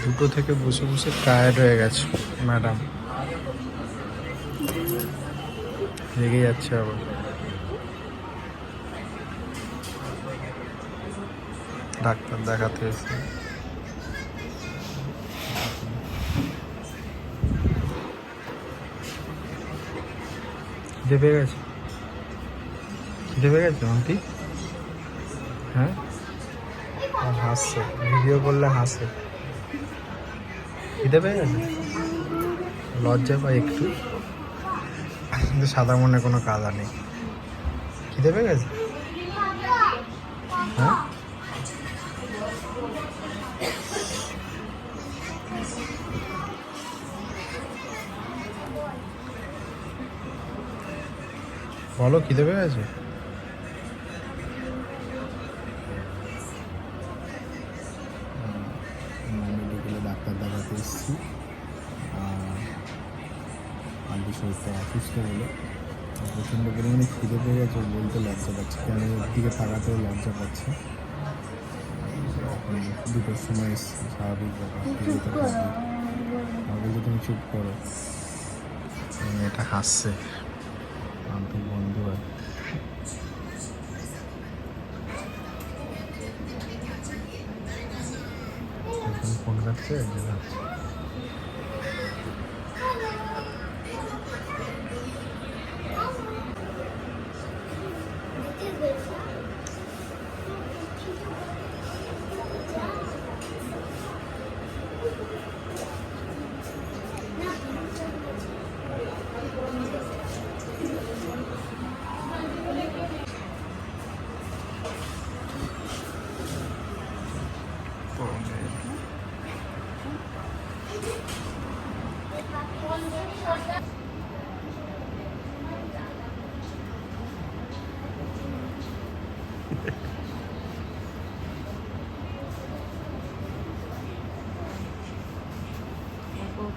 দুটো থেকে বসে বসে টায়ার্ড হয়ে গেছে ম্যাডাম, রেগে যাচ্ছে আবার। ডাক্তার দেখাতে এসে খিদে পেয়ে গেছে, খিদে পেয়ে গেছে আন্টি? হ্যাঁ, আর হাসছে, ভিডিও করলে হাসে। খিদে পেয়ে গেছে, লজ্জা পাই একটু, কিন্তু সাদা মনে কোনো কাদা নেই। খিদে পেয়ে গেছে? হ্যাঁ, বলো খিদে পেয়ে গেছে? মেডিকেলে ডাক্তার দেখাতে এসেছি, আন্টি শরীরটা অসুস্থ বলে প্রচণ্ড পরিমাণে খিদে পেয়ে গেছে, বলতে লজ্জা পাচ্ছে, কেন ওর দিকে তাকাতেও লজ্জা পাচ্ছে। এখন দুটোর সময় এসছি, স্বাভাবিক ব্যাপার, বলছে তুমি চুপ করো। এটা হাসছে, আন্টির বন্ধু আর ফোন কাটছে,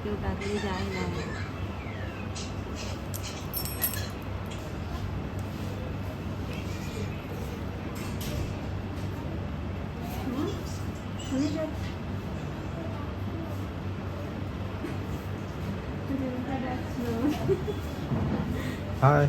কেউ ডাকলে যায় না। হাই।